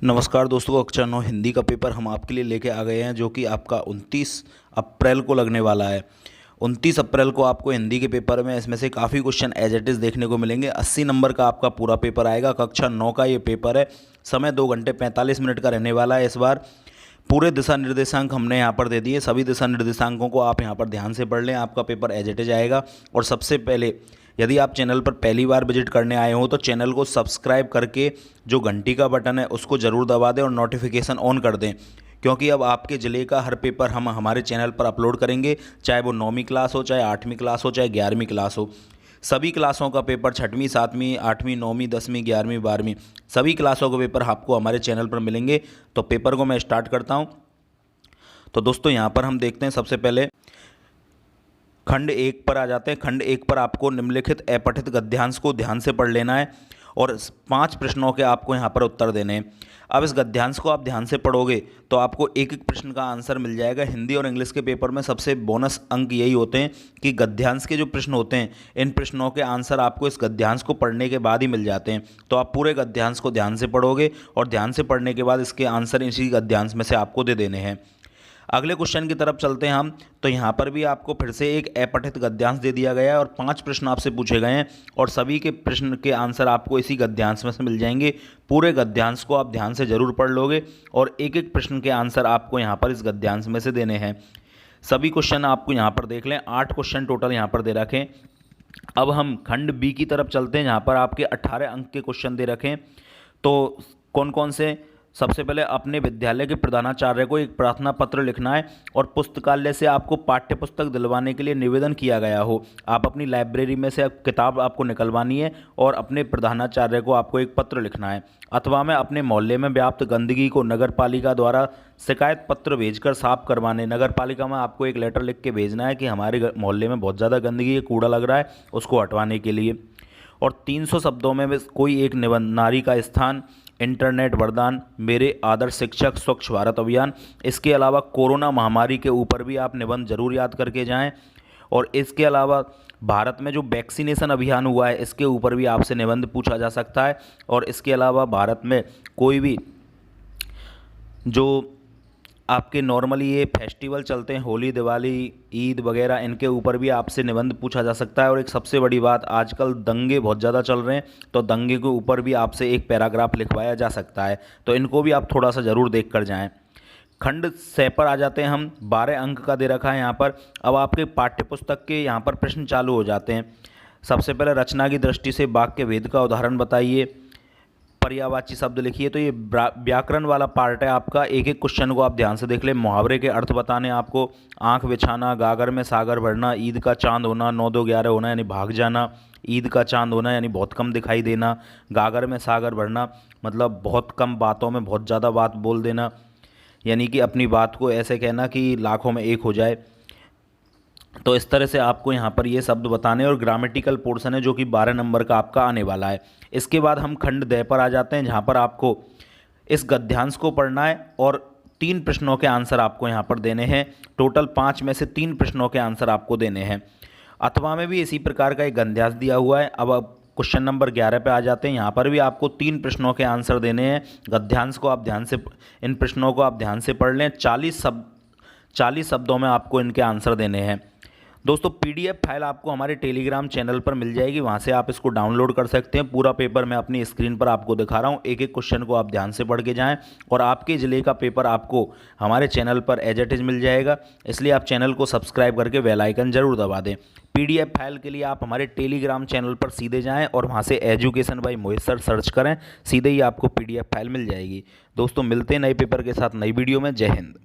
नमस्कार दोस्तों, कक्षा 9 हिंदी का पेपर हम आपके लिए लेके आ गए हैं जो कि आपका 29 अप्रैल को लगने वाला है। 29 अप्रैल को आपको हिंदी के पेपर में इसमें से काफ़ी क्वेश्चन एज इट इज़ देखने को मिलेंगे। 80 नंबर का आपका पूरा पेपर आएगा। कक्षा 9 का ये पेपर है। समय 2 घंटे 45 मिनट का रहने वाला है। इस बार पूरे दिशा निर्देशांक हमने यहाँ पर दे दिए। सभी दिशा निर्देशांकों को आप यहाँ पर ध्यान से पढ़ लें। आपका पेपर एज इट इज़ आएगा। और सबसे पहले यदि आप चैनल पर पहली बार विजिट करने आए हो तो चैनल को सब्सक्राइब करके जो घंटी का बटन है उसको ज़रूर दबा दें और नोटिफिकेशन ऑन कर दें, क्योंकि अब आपके ज़िले का हर पेपर हम हमारे चैनल पर अपलोड करेंगे। चाहे वो 9वीं क्लास हो, चाहे 8वीं क्लास हो, चाहे 11वीं क्लास हो। सभी क्लासों का पेपर 6वीं, 7वीं, 8वीं, 9वीं, 10वीं, 11वीं, 12वीं सभी क्लासों के पेपर आपको हमारे चैनल पर मिलेंगे। तो पेपर को मैं स्टार्ट करता हूँ। तो दोस्तों यहाँ पर हम देखते हैं सबसे पहले खंड 1 पर आ जाते हैं। खंड 1 पर आपको निम्नलिखित अपठित गद्यांश को ध्यान से पढ़ लेना है और 5 प्रश्नों के आपको यहाँ पर उत्तर देने हैं। अब इस गद्यांश को आप ध्यान से पढ़ोगे तो आपको एक एक प्रश्न का आंसर मिल जाएगा। हिंदी और इंग्लिश के पेपर में सबसे बोनस अंक यही होते हैं कि गद्यांश के जो प्रश्न होते हैं, इन प्रश्नों के आंसर आपको इस गद्यांश को पढ़ने के बाद ही मिल जाते हैं। तो आप पूरे गद्यांश को ध्यान से पढ़ोगे और ध्यान से पढ़ने के बाद इसके आंसर इसी गद्यांश में से आपको दे देने हैं। अगले क्वेश्चन की तरफ चलते हैं हम। तो यहाँ पर भी आपको फिर से एक अपठित गद्यांश दे दिया गया है और 5 प्रश्न आपसे पूछे गए हैं और सभी के प्रश्न के आंसर आपको इसी गद्यांश में से मिल जाएंगे। पूरे गद्यांश को आप ध्यान से जरूर पढ़ लोगे और एक एक प्रश्न के आंसर आपको यहाँ पर इस गद्यांश में से देने हैं। सभी क्वेश्चन आपको यहाँ पर देख लें। 8 क्वेश्चन टोटल यहाँ पर दे रखें। अब हम खंड बी की तरफ चलते हैं, जहाँ पर आपके 18 अंक के क्वेश्चन दे रखें। तो कौन कौन से? सबसे पहले अपने विद्यालय के प्रधानाचार्य को एक प्रार्थना पत्र लिखना है और पुस्तकालय से आपको पाठ्य पुस्तक दिलवाने के लिए निवेदन किया गया हो। आप अपनी लाइब्रेरी में से किताब आपको निकलवानी है और अपने प्रधानाचार्य को आपको एक पत्र लिखना है। अथवा में अपने मोहल्ले में व्याप्त गंदगी को नगर पालिका द्वारा शिकायत पत्र भेजकर साफ करवाने। नगर पालिका में आपको एक लेटर लिख के भेजना है कि हमारे मोहल्ले में बहुत ज़्यादा गंदगी है, कूड़ा लग रहा है, उसको हटवाने के लिए। और 300 शब्दों में कोई एक निबंध। नारी का स्थान, इंटरनेट वरदान, मेरे आदर्श शिक्षक, स्वच्छ भारत अभियान। इसके अलावा कोरोना महामारी के ऊपर भी आप निबंध जरूर याद करके जाएं। और इसके अलावा भारत में जो वैक्सीनेशन अभियान हुआ है इसके ऊपर भी आपसे निबंध पूछा जा सकता है। और इसके अलावा भारत में कोई भी जो आपके नॉर्मली ये फेस्टिवल चलते हैं, होली, दिवाली, ईद वगैरह, इनके ऊपर भी आपसे निबंध पूछा जा सकता है। और एक सबसे बड़ी बात, आजकल दंगे बहुत ज़्यादा चल रहे हैं, तो दंगे के ऊपर भी आपसे एक पैराग्राफ लिखवाया जा सकता है। तो इनको भी आप थोड़ा सा ज़रूर देख कर जाएँ। खंड 6 पर आ जाते हैं हम। 12 अंक का दे रखा है यहाँ पर। अब आपके पाठ्य पुस्तक के यहाँ पर प्रश्न चालू हो जाते हैं। सबसे पहले रचना की दृष्टि से वाक्य भेद का उदाहरण बताइए, पर्यायवाची शब्द लिखिए। तो ये व्याकरण वाला पार्ट है आपका। एक एक क्वेश्चन को आप ध्यान से देख लें। मुहावरे के अर्थ बताने आपको। आंख बिछाना, गागर में सागर भरना, ईद का चांद होना, 9 2 11 होना यानी भाग जाना, ईद का चांद होना यानी बहुत कम दिखाई देना, गागर में सागर भरना मतलब बहुत कम बातों में बहुत ज़्यादा बात बोल देना, यानी कि अपनी बात को ऐसे कहना कि लाखों में एक हो जाए। तो इस तरह से आपको यहाँ पर ये शब्द बताने। और ग्रामेटिकल पोर्शन है जो कि 12 नंबर का आपका आने वाला है। इसके बाद हम खंड 10 पर आ जाते हैं, जहाँ पर आपको इस गद्यांश को पढ़ना है और 3 प्रश्नों के आंसर आपको यहाँ पर देने हैं। टोटल 5 में से 3 प्रश्नों के आंसर आपको देने हैं। अथवा में भी इसी प्रकार का एक गद्यांश दिया हुआ है। अब क्वेश्चन नंबर 11 पे आ जाते हैं। यहाँ पर भी आपको 3 प्रश्नों के आंसर देने हैं। गद्यांश को आप ध्यान से, इन प्रश्नों को आप ध्यान से पढ़ लें। 40 शब्दों में आपको इनके आंसर देने हैं। दोस्तों PDF फाइल आपको हमारे टेलीग्राम चैनल पर मिल जाएगी, वहाँ से आप इसको डाउनलोड कर सकते हैं। पूरा पेपर मैं अपनी स्क्रीन पर आपको दिखा रहा हूँ। एक एक क्वेश्चन को आप ध्यान से पढ़ के जाएं और आपके ज़िले का पेपर आपको हमारे चैनल पर एज इट इज़ मिल जाएगा। इसलिए आप चैनल को सब्सक्राइब करके बेल आइकन जरूर दबा दें। PDF फाइल के लिए आप हमारे टेलीग्राम चैनल पर सीधे जाएँ और वहाँ से education by Mohit sir search करें, सीधे ही आपको PDF फाइल मिल जाएगी। दोस्तों मिलते हैं नए पेपर के साथ नई वीडियो में। जय हिंद।